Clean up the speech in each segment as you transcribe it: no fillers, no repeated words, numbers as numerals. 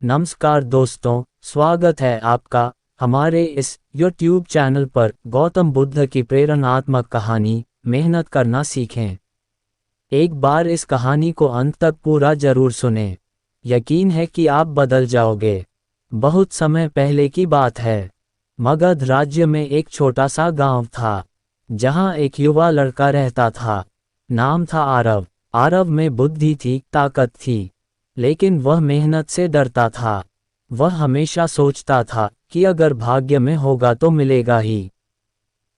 नमस्कार दोस्तों, स्वागत है आपका हमारे इस YouTube चैनल पर। गौतम बुद्ध की प्रेरणात्मक कहानी मेहनत करना सीखें। एक बार इस कहानी को अंत तक पूरा जरूर सुनें। यकीन है कि आप बदल जाओगे। बहुत समय पहले की बात है। मगध राज्य में एक छोटा सा गांव था, जहां एक युवा लड़का रहता था। नाम था आरव। आरव में बुद्धि थी, ताकत थी, लेकिन वह मेहनत से डरता था। वह हमेशा सोचता था कि अगर भाग्य में होगा तो मिलेगा ही।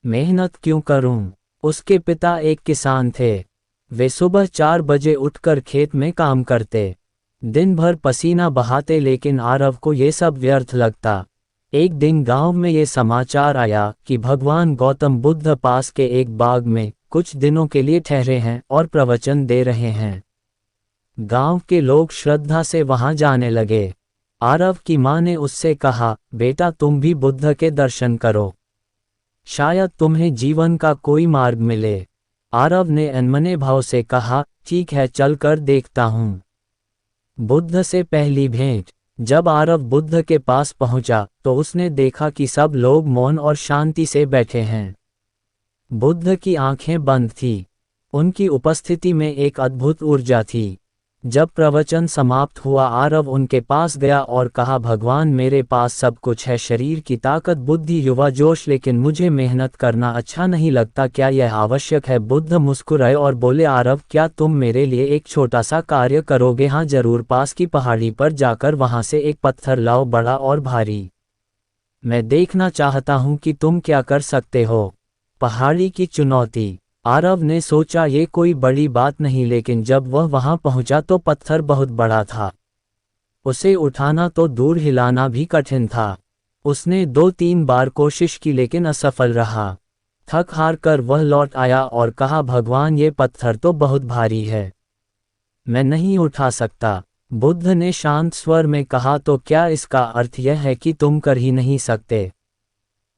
मेहनत क्यों करूं? उसके पिता एक किसान थे। वे सुबह 4 बजे उठकर खेत में काम करते, दिन भर पसीना बहाते, लेकिन आरव को ये सब व्यर्थ लगता। एक दिन गांव में ये समाचार आया कि भगवान गौतम बुद्ध पास के एक बाग में कुछ दिनों के लिए ठहरे हैं और प्रवचन दे रहे हैं। गांव के लोग श्रद्धा से वहां जाने लगे। आरव की मां ने उससे कहा, बेटा तुम भी बुद्ध के दर्शन करो, शायद तुम्हें जीवन का कोई मार्ग मिले। आरव ने अनमने भाव से कहा, ठीक है, चल कर देखता हूँ। बुद्ध से पहली भेंट। जब आरव बुद्ध के पास पहुंचा तो उसने देखा कि सब लोग मौन और शांति से बैठे हैं। बुद्ध की आंखें बंद थी। उनकी उपस्थिति में एक अद्भुत ऊर्जा थी। जब प्रवचन समाप्त हुआ, आरव उनके पास गया और कहा, भगवान मेरे पास सब कुछ है, शरीर की ताकत, बुद्धि, युवा जोश, लेकिन मुझे मेहनत करना अच्छा नहीं लगता। क्या यह आवश्यक है? बुद्ध मुस्कुराए और बोले, आरव क्या तुम मेरे लिए एक छोटा सा कार्य करोगे? हाँ जरूर। पास की पहाड़ी पर जाकर वहां से एक पत्थर लाओ, बड़ा और भारी। मैं देखना चाहता हूं कि तुम क्या कर सकते हो। पहाड़ी की चुनौती। आरव ने सोचा ये कोई बड़ी बात नहीं, लेकिन जब वह वहां पहुंचा तो पत्थर बहुत बड़ा था। उसे उठाना तो दूर, हिलाना भी कठिन था। उसने 2-3 बार कोशिश की, लेकिन असफल रहा। थक हार कर वह लौट आया और कहा, भगवान ये पत्थर तो बहुत भारी है, मैं नहीं उठा सकता। बुद्ध ने शांत स्वर में कहा, तो क्या इसका अर्थ यह है कि तुम कर ही नहीं सकते,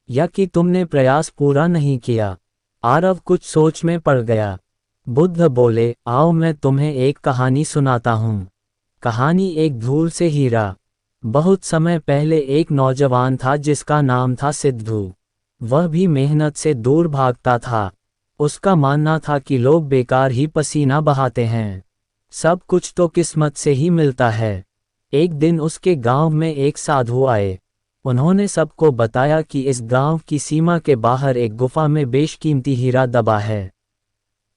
या कि तुमने प्रयास पूरा नहीं किया? आरव कुछ सोच में पड़ गया। बुद्ध बोले, आओ मैं तुम्हें एक कहानी सुनाता हूँ। कहानी एक धूल से हीरा। बहुत समय पहले एक नौजवान था जिसका नाम था सिद्धू। वह भी मेहनत से दूर भागता था। उसका मानना था कि लोग बेकार ही पसीना बहाते हैं, सब कुछ तो किस्मत से ही मिलता है। एक दिन उसके गांव में एक साधु आए। उन्होंने सबको बताया कि इस गांव की सीमा के बाहर एक गुफा में बेशकीमती हीरा दबा है,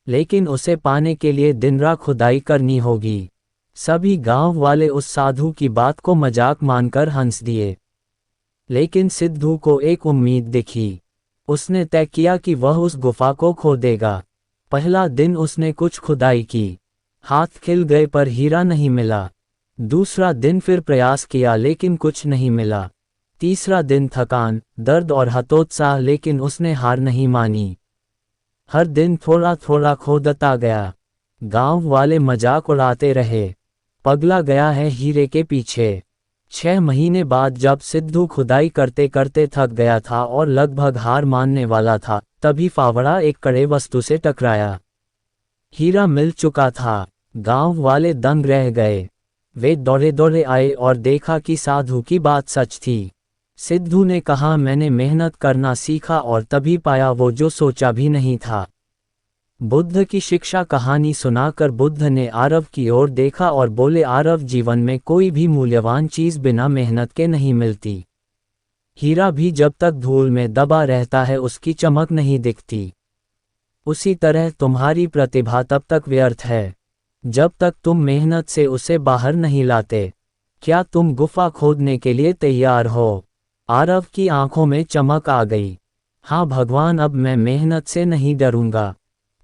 लेकिन उसे पाने के लिए दिन रात खुदाई करनी होगी। सभी गांव वाले उस साधु की बात को मजाक मानकर हंस दिए, लेकिन सिद्धू को एक उम्मीद दिखी। उसने तय किया कि वह उस गुफा को खोदेगा। पहला दिन उसने कुछ खुदाई की, हाथ खिल गए पर हीरा नहीं मिला। दूसरा दिन फिर प्रयास किया, लेकिन कुछ नहीं मिला। तीसरा दिन थकान, दर्द और हतोत्साह, लेकिन उसने हार नहीं मानी। हर दिन थोड़ा थोड़ा खोदता गया। गांव वाले मजाक उड़ाते रहे, पगला गया है हीरे के पीछे। 6 महीने बाद जब सिद्धू खुदाई करते करते थक गया था और लगभग हार मानने वाला था, तभी फावड़ा एक कड़े वस्तु से टकराया। हीरा मिल चुका था। गांव वाले दंग रह गए। वे दौड़े दौड़े आए और देखा कि साधु की बात सच थी। सिद्धू ने कहा, मैंने मेहनत करना सीखा और तभी पाया वो जो सोचा भी नहीं था। बुद्ध की शिक्षा कहानी सुनाकर बुद्ध ने आरव की ओर देखा और बोले, आरव जीवन में कोई भी मूल्यवान चीज बिना मेहनत के नहीं मिलती। हीरा भी जब तक धूल में दबा रहता है उसकी चमक नहीं दिखती। उसी तरह तुम्हारी प्रतिभा तब तक व्यर्थ है जब तक तुम मेहनत से उसे बाहर नहीं लाते। क्या तुम गुफा खोदने के लिए तैयार हो? आरव की आंखों में चमक आ गई। हाँ भगवान, अब मैं मेहनत से नहीं डरूंगा।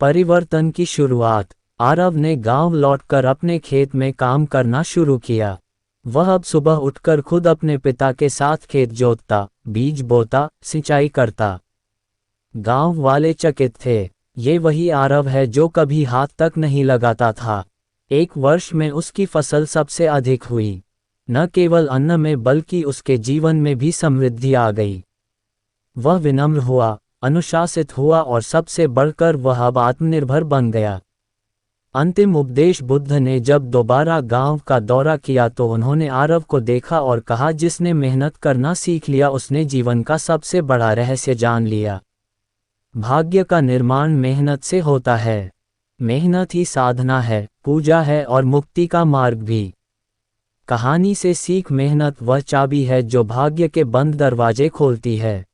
परिवर्तन की शुरुआत। आरव ने गांव लौटकर अपने खेत में काम करना शुरू किया। वह अब सुबह उठकर खुद अपने पिता के साथ खेत जोतता, बीज बोता, सिंचाई करता। गांव वाले चकित थे। ये वही आरव है जो कभी हाथ तक नहीं लगाता था। एक वर्ष में उसकी फसल सबसे अधिक हुई। न केवल अन्न में बल्कि उसके जीवन में भी समृद्धि आ गई। वह विनम्र हुआ, अनुशासित हुआ और सबसे बढ़कर वह अब आत्मनिर्भर बन गया। अंतिम उपदेश बुद्ध ने जब दोबारा गांव का दौरा किया तो उन्होंने आरव को देखा और कहा, जिसने मेहनत करना सीख लिया उसने जीवन का सबसे बड़ा रहस्य जान लिया। भाग्य का निर्माण मेहनत से होता है। मेहनत ही साधना है, पूजा है और मुक्ति का मार्ग भी। कहानी से सीख, मेहनत वह चाबी है जो भाग्य के बंद दरवाजे खोलती है।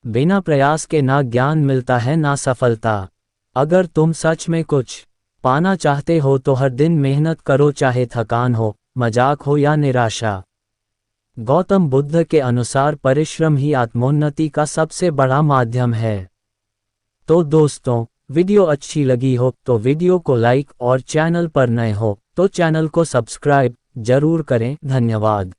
बिना प्रयास के ना ज्ञान मिलता है ना सफलता। अगर तुम सच में कुछ पाना चाहते हो तो हर दिन मेहनत करो, चाहे थकान हो, मजाक हो या निराशा। गौतम बुद्ध के अनुसार परिश्रम ही आत्मोन्नति का सबसे बड़ा माध्यम है। तो दोस्तों, वीडियो अच्छी लगी हो तो वीडियो को लाइक और चैनल पर नए हो तो चैनल को सब्सक्राइब जरूर करें। धन्यवाद।